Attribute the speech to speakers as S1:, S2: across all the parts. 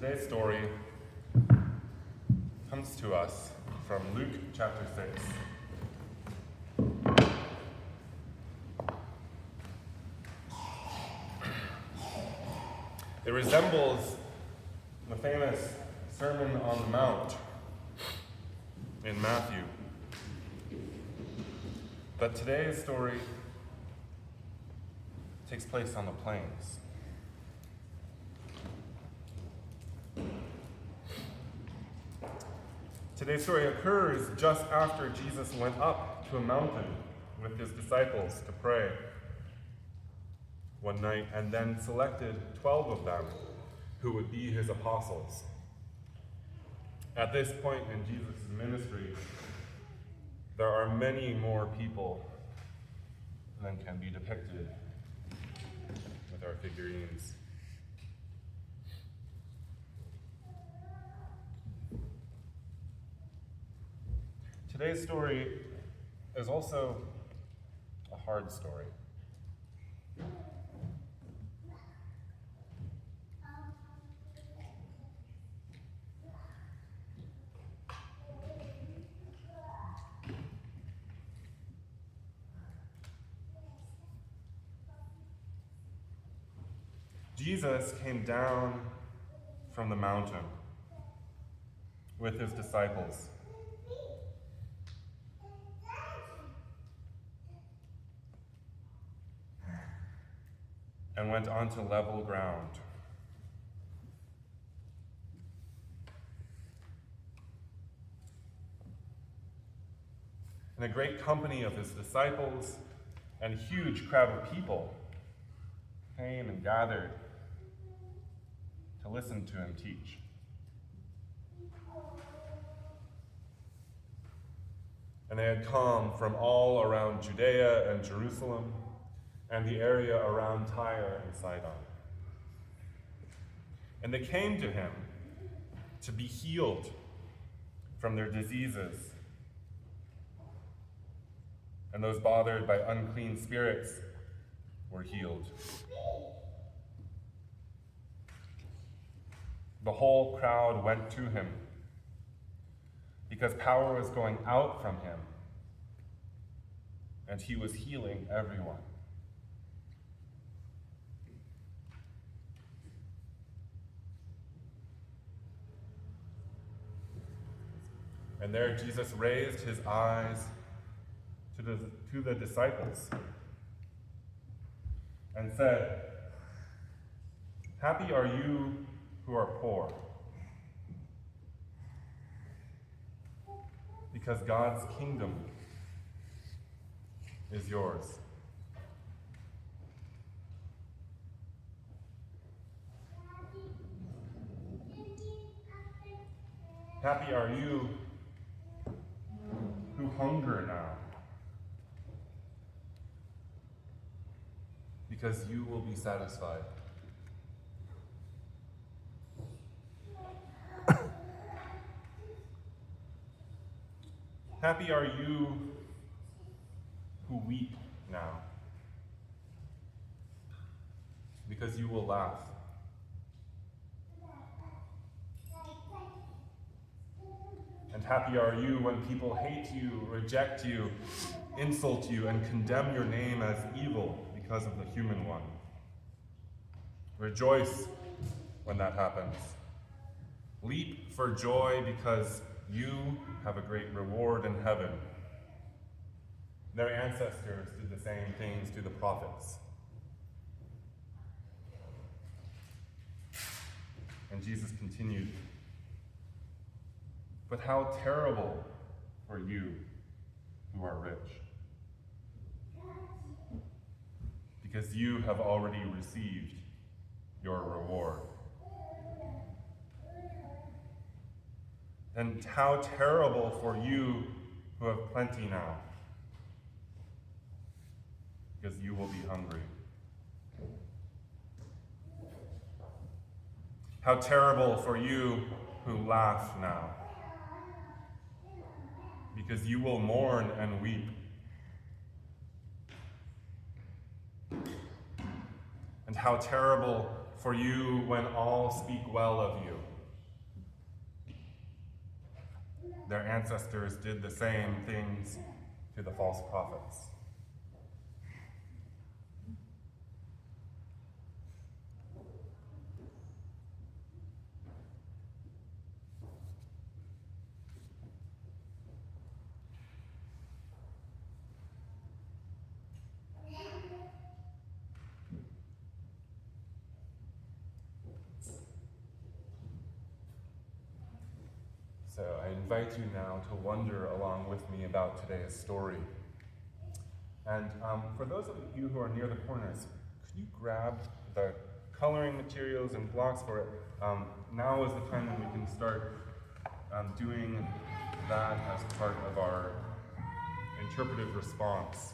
S1: Today's story comes to us from Luke chapter 6. It resembles the famous Sermon on the Mount in Matthew. But today's story takes place on the plains. Today's story occurs just after Jesus went up to a mountain with his disciples to pray one night, and then selected 12 of them who would be his apostles. At this point in Jesus' ministry, there are many more people than can be depicted with our figurines. Today's story is also a hard story. Jesus came down from the mountain with his disciples. And went onto level ground. And a great company of his disciples and a huge crowd of people came and gathered to listen to him teach. And they had come from all around Judea and Jerusalem and the area around Tyre and Sidon. And they came to him to be healed from their diseases. And those bothered by unclean spirits were healed. The whole crowd went to him because power was going out from him, and he was healing everyone. And there Jesus raised his eyes to the disciples and said, "Happy are you who are poor, because God's kingdom is yours. Happy are you who hunger now, because you will be satisfied. Happy are you who weep now, because you will laugh. And happy are you when people hate you, reject you, insult you, and condemn your name as evil because of the human one. Rejoice when that happens. Leap for joy because you have a great reward in heaven. Their ancestors did the same things to the prophets. And Jesus continued, "But how terrible for you who are rich, because you have already received your reward. And how terrible for you who have plenty now, because you will be hungry. How terrible for you who laugh now, because you will mourn and weep. And how terrible for you when all speak well of you, their ancestors did the same things to the false prophets. So I invite you now to wonder along with me about today's story. And for those of you who are near the corners, could you grab the coloring materials and blocks for it? Now is the time when we can start doing that as part of our interpretive response.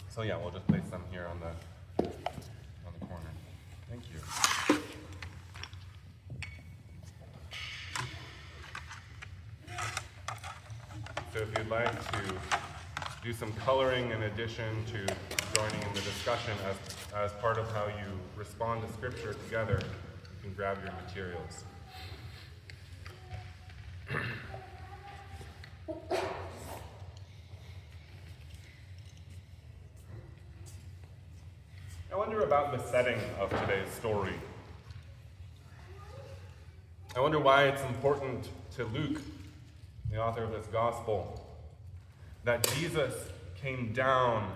S1: So yeah, we'll just place them here on the corner. Thank you. So if you'd like to do some coloring in addition to joining in the discussion as part of how you respond to Scripture together, you can grab your materials. I wonder about the setting of today's story. I wonder why it's important to Luke, the author of this gospel, that Jesus came down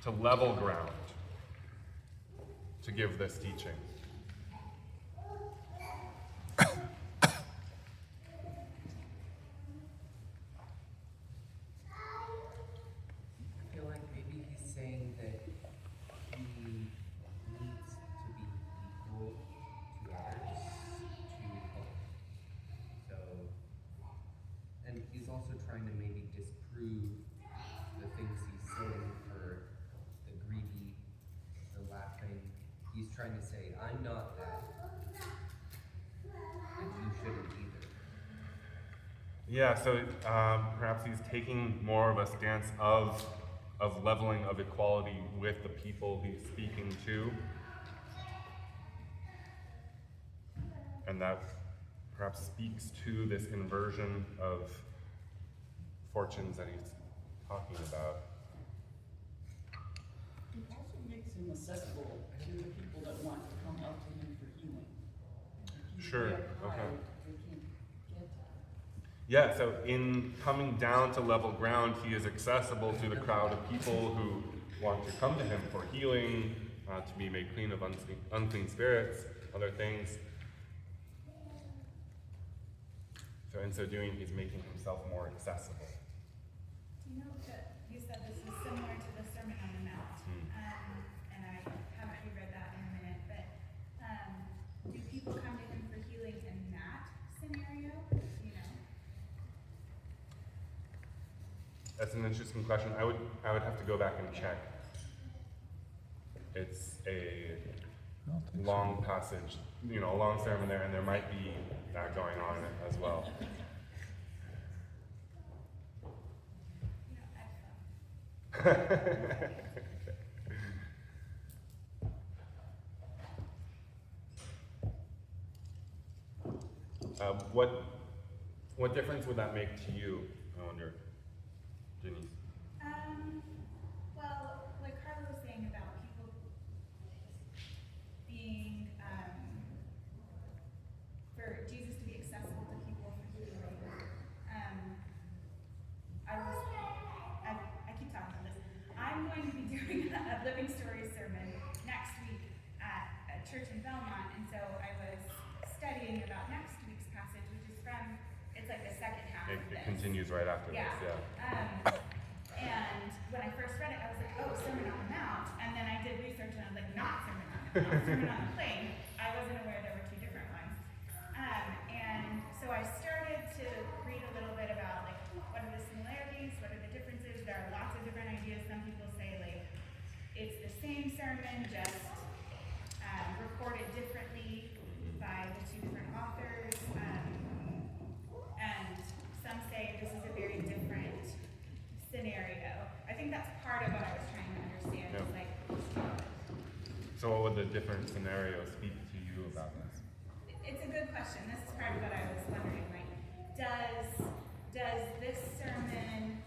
S1: to level ground to give this teaching.
S2: I feel like maybe he's saying that he needs to be equal to others to help. So, and he's also trying to maybe disprove the things he's saying for the greedy, the laughing. He's trying to say, I'm not that, and you shouldn't either.
S1: Yeah, so perhaps he's taking more of a stance of leveling, of equality with the people he's speaking to. And that perhaps speaks to this inversion of fortunes that he's talking about.
S3: It also makes him accessible to the people that want to come up to him for healing.
S1: Sure, okay.
S3: They can't get that.
S1: Yeah, so in coming down to level ground, he is accessible to the crowd of people who want to come to him for healing, to be made clean of unclean spirits, other things. So in so doing, he's making himself more accessible.
S4: Do you know that you said this is similar to the Sermon on the Mount? And I haven't reread that in a minute, but do people come to him for healing in that scenario? You know?
S1: That's an interesting question. I would have to go back and check. It's a long passage, a long sermon there, and there might be that going on as well. What difference would that make to you, I wonder, Denise?
S4: Well, like Carla was saying about people being, for Jesus to be accessible to people for healing. I keep talking about this. I'm going to be doing a Living Stories sermon next week at a church in Belmont, and so I was studying about next week's passage, which is from, it's like the second half of this.
S1: It continues right after this, yeah.
S4: And when I first read it, I was like, oh, Sermon on the Mount. And then I did research and I was like, not Sermon on the Mount, Sermon on the Plain. I wasn't aware there were two different ones. And so I started to read a little bit about like, what are the similarities, what are the differences? There are lots of different ideas. Some people say like, it's the same sermon, just recorded differently by the two different authors. And some say this is a very different scenario. I think that's part of what I was trying to understand.
S1: Yeah.
S4: Is like,
S1: So what would the different scenarios speak to you about this?
S4: it's a good question. This is part of what I was wondering. Like, does this sermon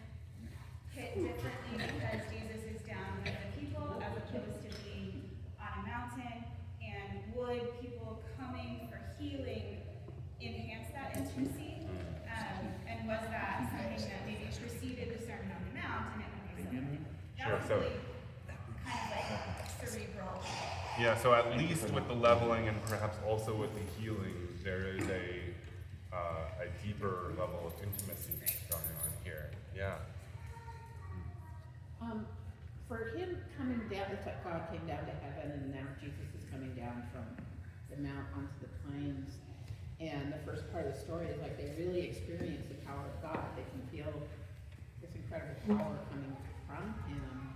S4: hit differently because Jesus is down with the people as opposed to being on a mountain? And would people coming for healing enhance that intimacy? And was that something that maybe preceded the Sermon on the Mount? And it would be something that was really kind of like cerebral.
S1: Yeah, so at least with the leveling and perhaps also with the healing, there is a deeper level of intimacy going on here. Yeah.
S5: For him coming down, it's like God came down to heaven, and now Jesus is coming down from the mount onto the plains. And the first part of the story is like they really experience the power of God. They can feel this incredible power coming from him,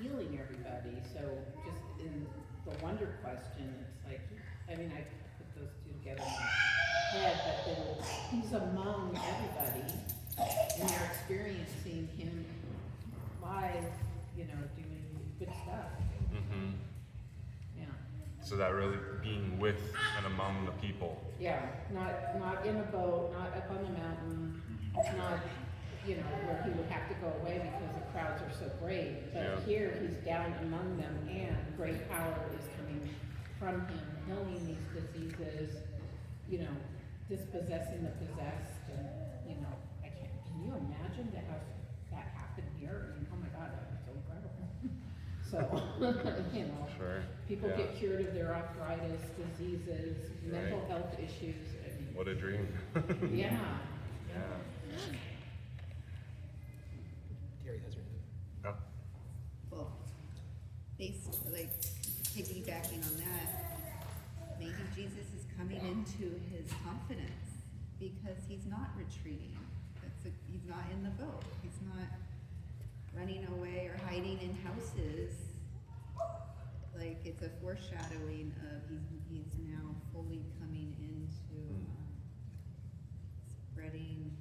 S5: healing everybody. So just in the wonder question, it's like, I mean, I put those two together in my head, but then he's among everybody, and they're experiencing him live, you know, doing good stuff.
S1: Mm-hmm.
S5: Yeah.
S1: So that really being with and among the people.
S5: Yeah, not in a boat, not up on the mountain, not, you know, where he would have to go away because the crowds are so great. But
S1: Yeah.
S5: here he's down among them, and great power is coming from him, healing these diseases, you know, dispossessing the possessed, and, you know, can you imagine to have that happen here? I mean, oh my God, that was so incredible. So, you know,
S1: Sure.
S5: people
S1: Yeah.
S5: get cured of their arthritis, diseases, mental health issues. I mean,
S1: What a dream.
S5: yeah.
S1: Yeah.
S6: Terry has her hand.
S1: Oh.
S7: Well, like piggybacking on that, maybe Jesus is coming into his confidence because he's not retreating. He's not in the boat. He's not running away or hiding in houses. Like it's a foreshadowing of he's now fully coming into spreading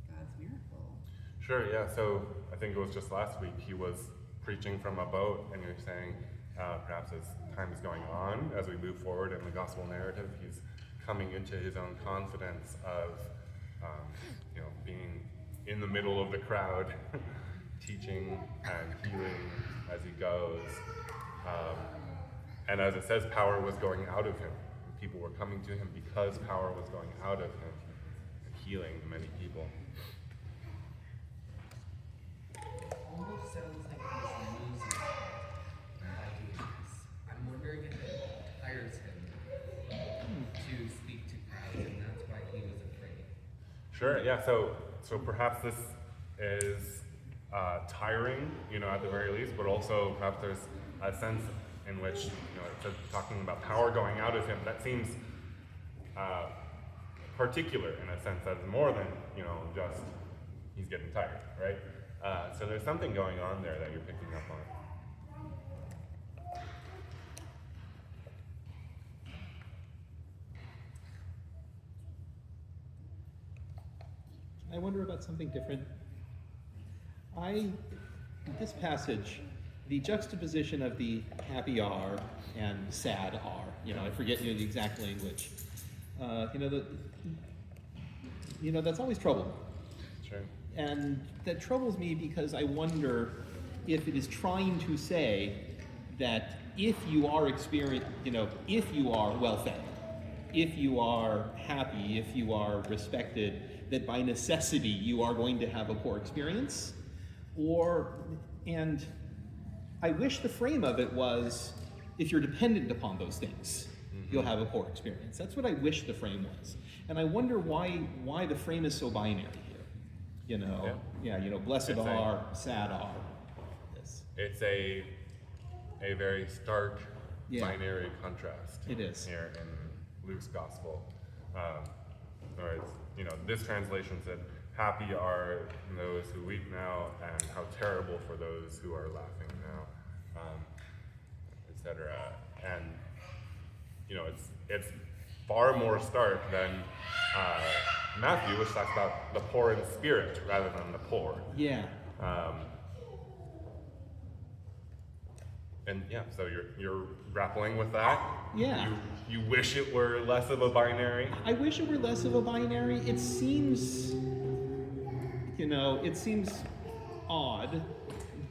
S7: God's miracle.
S1: Sure, yeah. So I think it was just last week he was preaching from a boat, and you're saying perhaps as time is going on, as we move forward in the gospel narrative, he's coming into his own confidence of, you know, being in the middle of the crowd, teaching and healing as he goes. And as it says, power was going out of him. People were coming to him because power was going out of him and healing many people.
S2: Almost sounds like he's losing by doing this. I'm wondering if it tires him to speak to crowds, and that's why he was afraid.
S1: Sure, yeah, so perhaps this is tiring, you know, at the very least, but also perhaps there's a sense in which, you know, it's talking about power going out of him. That seems particular in a sense that is more than, you know, just he's getting tired, right? So there's something going on there that you're picking up on.
S6: I wonder about something different. This passage, the juxtaposition of the happy are and sad are, you know, I forget the exact language. That's always trouble.
S1: Sure.
S6: And that troubles me because I wonder if it is trying to say that if you are if you are well-fed, if you are happy, if you are respected, that by necessity you are going to have a poor experience. And I wish the frame of it was, if you're dependent upon those things, you'll have a poor experience. That's what I wish the frame was. And I wonder why the frame is so binary here. You know, blessed
S1: It's
S6: are, sad are. This.
S1: It's a very stark binary contrast.
S6: It is.
S1: Here in Luke's gospel. Whereas, you know, this translation said, happy are those who weep now, and how terrible for those who are laughing now, etc. And, you know, it's far more stark than Matthew, which talks about the poor in spirit rather than the poor.
S6: Yeah.
S1: And yeah, so you're grappling with that.
S6: Yeah.
S1: You wish it were less of a binary.
S6: I wish it were less of a binary. It seems it seems odd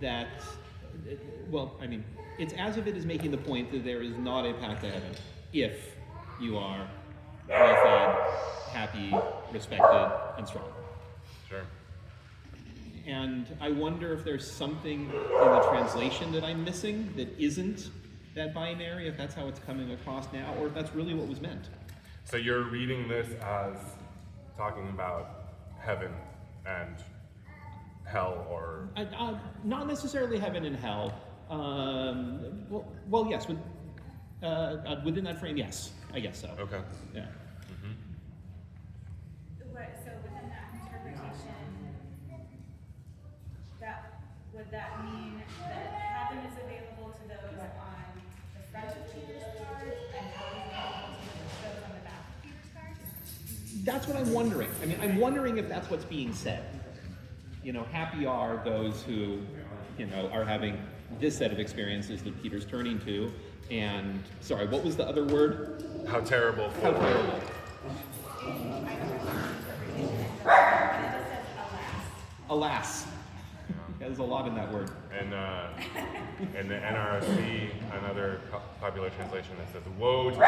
S6: that, well, I mean, it's as if it is making the point that there is not a path to heaven if you are well-fed, happy, respected, and strong.
S1: Sure.
S6: And I wonder if there's something in the translation that I'm missing that isn't that binary, if that's how it's coming across now, or if that's really what was meant.
S1: So you're reading this as talking about heaven and hell, or
S6: Not necessarily heaven and hell. Well, yes, within that frame, yes, I guess so.
S1: okay.
S6: Yeah.
S4: So within that interpretation, would that mean that heaven is available to those on the front of Peter's card and hell is available to those on the back of Peter's card?
S6: That's what I'm wondering. I mean, I'm wondering if that's what's being said. Happy are those who, are having this set of experiences that Peter's turning to. And, sorry, what was the other word?
S1: How terrible.
S6: How terrible. Alas. There's a lot in that word.
S1: And in the NRSV, another popular translation that says, "Woe to you."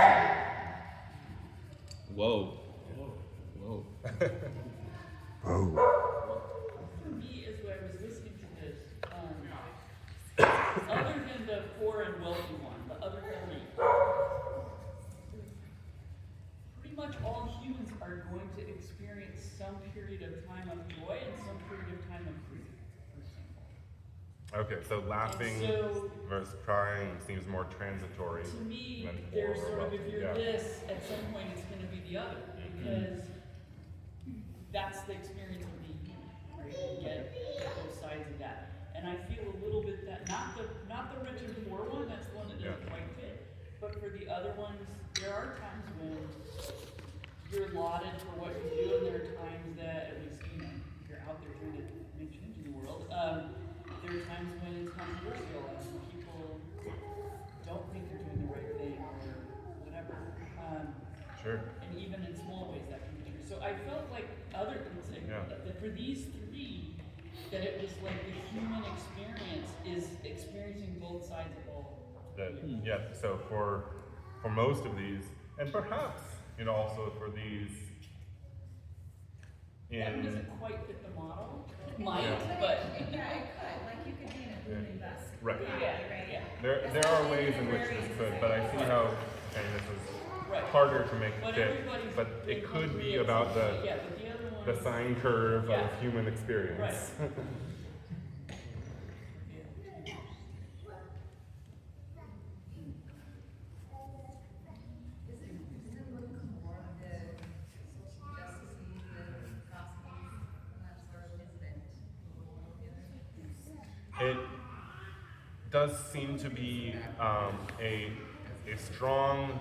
S6: Whoa. Whoa.
S3: For me, as I was listening to this, other than the poor and wealthy one, the other three, pretty much all humans are going to experience some period of time of joy and some period of time of grief.
S1: Okay, so laughing
S3: And so-
S1: versus crying seems more transitory.
S3: To me,
S1: than
S3: there's
S1: poor or
S3: sort of,
S1: wealthy.
S3: if you're
S1: Yeah.
S3: this, at some point it's gonna be the other, because that's the experience of being human, right? You get both sides of that. And I feel a little bit that, not the rich and poor one, that's the one that doesn't
S1: Yeah.
S3: quite fit, but for the other ones, there are times when you're lauded for what you do, and there are times that, at least, if you're out there trying to make change in the world, there are times when it's controversial and people don't think they're doing the right thing or whatever.
S1: Sure.
S3: And even in small ways that can be true. So I felt like that for these three, that it was like the human experience is experiencing both sides of all.
S1: Yeah. So for most of these, and perhaps also for these,
S3: That doesn't quite fit the model. It might,
S1: Yeah.
S3: but
S4: Yeah, it could, like you could be in a booming bus.
S1: Right.
S3: yeah.
S1: There are ways in which this could, but I see how, and this is
S3: Right.
S1: harder to make
S3: But
S1: fit,
S3: everybody's
S1: but it could be
S3: agrees.
S1: about
S3: Yeah, but the other one.
S1: the sine curve
S3: Yeah.
S1: of human experience.
S3: Right.
S7: Does it look more of the social justice, the gospels, and that sort of his bent?
S1: It does seem to be a strong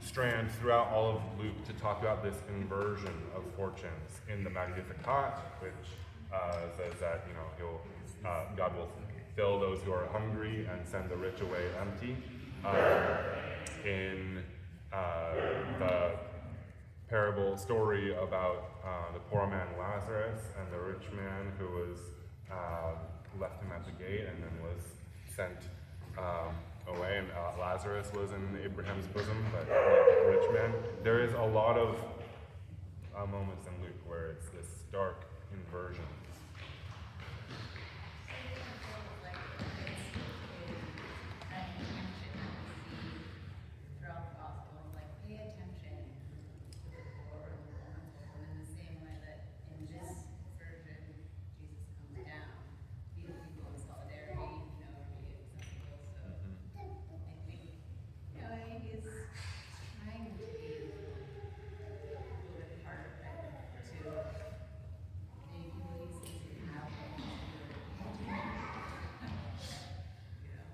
S1: strand throughout all of Luke to talk about this inversion of fortunes in the Magnificat, which says that God will fill those who are hungry and send the rich away empty. In the parable story about the poor man Lazarus and the rich man who was left him at the gate and then was sent away, and Lazarus was in Abraham's bosom, but not the rich man. There is a lot of moments in Luke where it's this stark inversion.
S7: Throughout the gospel, like pay attention to the poor and the vulnerable, in the same way that in this version, Jesus comes down, be with people in solidarity, be accessible. So I think, he's trying to be a little bit harder to make people he sees you have.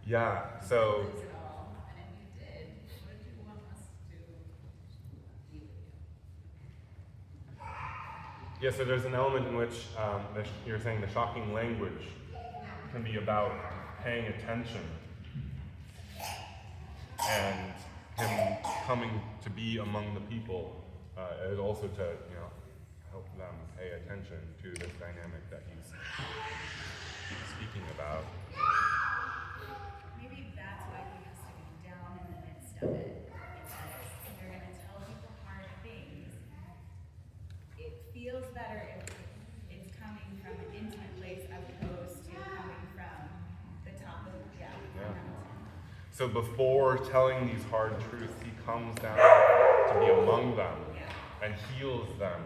S1: Yeah, so
S7: Lose it all, and if you did, what did you want us to be with you?
S1: yeah, so there's an element in which you're saying the shocking language can be about paying attention and him coming to be among the people is also to help them pay attention to this dynamic that he's speaking about.
S4: Maybe that's why he has to be down in the midst of it. Because if you're going to tell people hard things, it feels better if it's coming from an intimate place as opposed to coming from the top of the mountain.
S1: So before telling these hard truths, he comes down to be among them and heals them,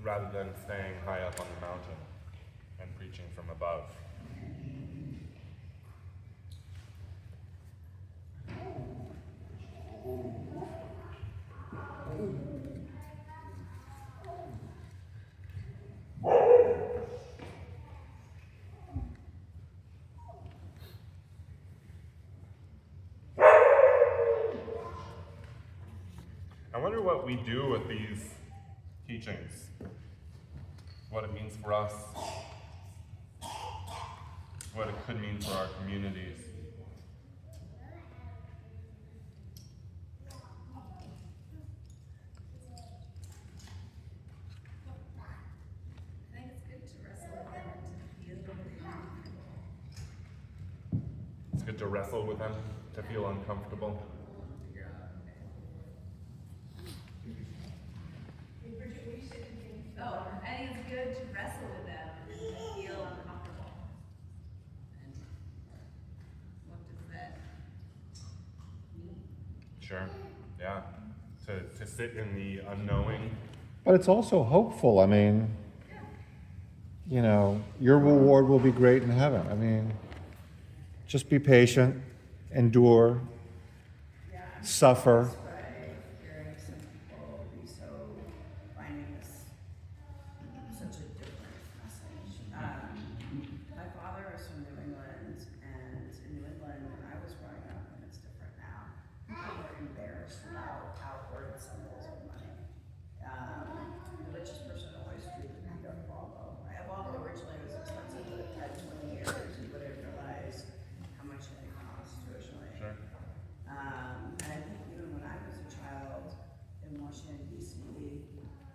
S1: rather than staying high up on the mountain and preaching from above. I wonder what we do with these teachings, what it means for us, what it could mean for our communities.
S7: I think it's good to wrestle with them and to feel uncomfortable.
S1: It's good to wrestle with them, to feel uncomfortable.
S7: Oh, I think it's good to wrestle with them and to feel uncomfortable. And what does that mean?
S1: Sure, yeah. To sit in the unknowing.
S8: But it's also hopeful. I mean, you know, your reward will be great in heaven. I mean, just be patient, endure, suffer.
S9: Hearing some people be so finding this such a different message. My father was from New England, and in New England, when I was growing up, and it's different now, people were embarrassed about outward symbols of money. The richest person always drew the kind of Volvo. A Volvo originally was expensive, but it had 20 years. You would have realized how much it cost originally.
S1: Sure.
S9: And I think even when I was a child in Washington, D.C.,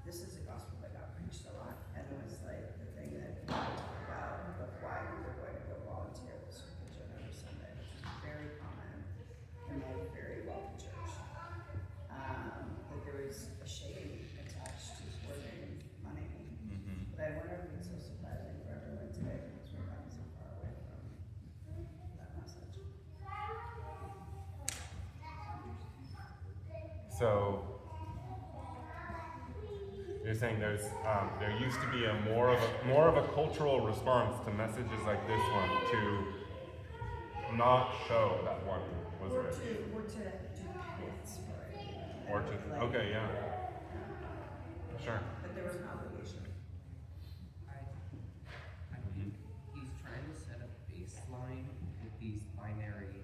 S9: this is a gospel that got preached a lot. And it was like the thing that we talk about of why we were going to go volunteer at the Circuit Gym every Sunday, which is very common in a very wealthy church. That there was a shame attached to hoarding money.
S1: Mm-hmm.
S9: But I wonder if it's so surprising for everyone today because we're gotten so far away from that message.
S1: So you're saying there used to be a more of a cultural response to messages like this one to not show that one was
S9: Or
S1: rich.
S9: to do penance for it.
S1: Or to
S9: Like,
S1: okay, yeah. Sure.
S9: But there was an obligation.
S2: I think he's trying to set a baseline with these binary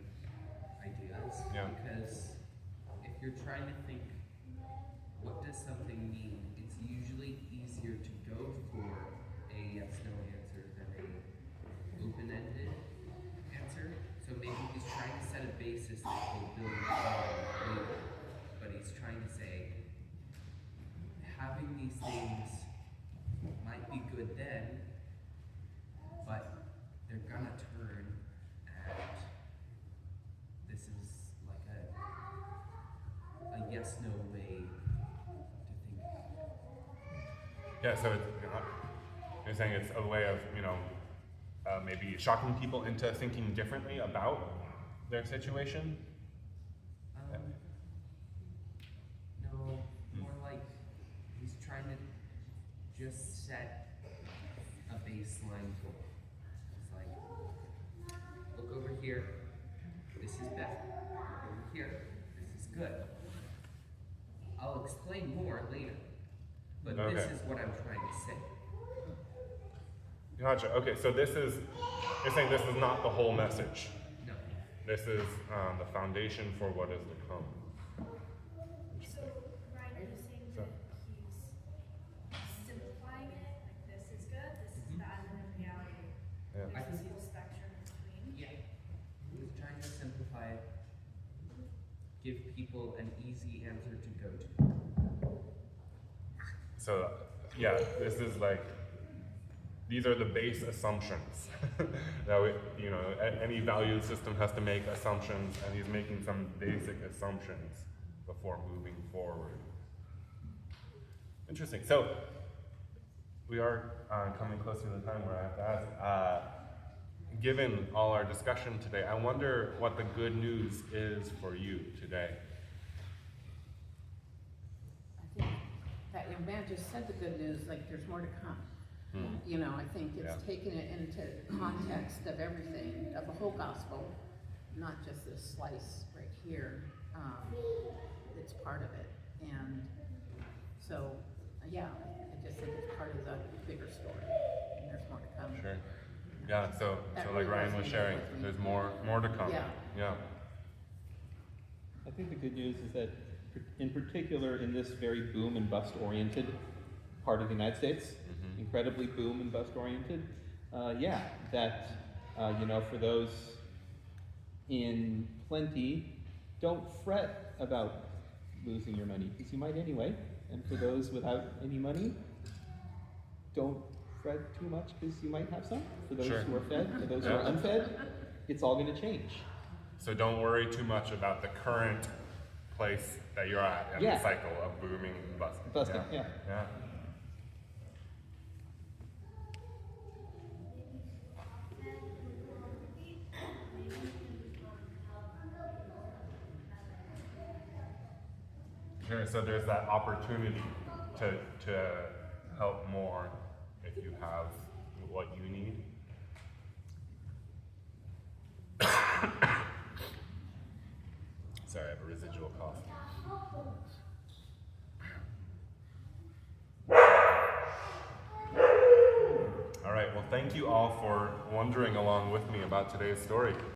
S2: ideas.
S1: Yeah.
S2: Because if you're trying to think, what does something mean? It's usually easier to go for a yes/no answer than a open-ended answer. So maybe he's trying to set a basis that he'll build on later. But he's trying to say, having these things might be good then, but they're gonna turn, and this is like a yes/no way to think about it.
S1: Yeah, so you're saying it's a way of, maybe shocking people into thinking differently about their situation?
S2: No, more like he's trying to just set a baseline goal. It's like, look over here, this is bad. Look over here, this is good. I'll explain more later, but this
S1: Okay.
S2: is what I'm trying to say.
S1: Gotcha. Okay, so you're saying this is not the whole message.
S2: No.
S1: This is the foundation for what is to come.
S4: So, Ryan, are you saying
S1: So-
S4: that he's simplifying it? Like, this is good, this is bad, and in reality,
S1: Yeah.
S2: I
S4: there's
S2: think-
S4: a spectrum in between?
S2: Yeah. He's trying to simplify it, give people an easy answer to go to.
S1: So, yeah, this is like, these are the base assumptions. That any value system has to make assumptions, and he's making some basic assumptions before moving forward. Interesting. So, we are coming close to the time where I have to ask, given all our discussion today, I wonder what the good news is for you today.
S5: I think that young man just said the good news, like there's more to come. You know, I think it's taken it into context of everything, of the whole gospel, not just this slice right here. It's part of it. And so, yeah, I just think it's part of the bigger story. And there's more to come.
S1: Sure. Yeah, so
S5: really
S1: like Ryan was
S5: resonated
S1: sharing,
S5: with me.
S1: there's more to come.
S5: Yeah.
S6: I think the good news is that, in particular, in this very boom and bust oriented part of the United States, incredibly boom and bust oriented, for those in plenty, don't fret about losing your money, because you might anyway. And for those without any money, don't fret too much, because you might have some. For those
S1: Sure.
S6: who are fed, for those who are unfed, it's all going to change.
S1: So don't worry too much about the current place that you're at in the cycle of booming and busting.
S6: Busting, yeah.
S1: Sure, so there's that opportunity to help more if you have what you need. Sorry, I have a residual cough. All right, well, thank you all for wondering along with me about today's story.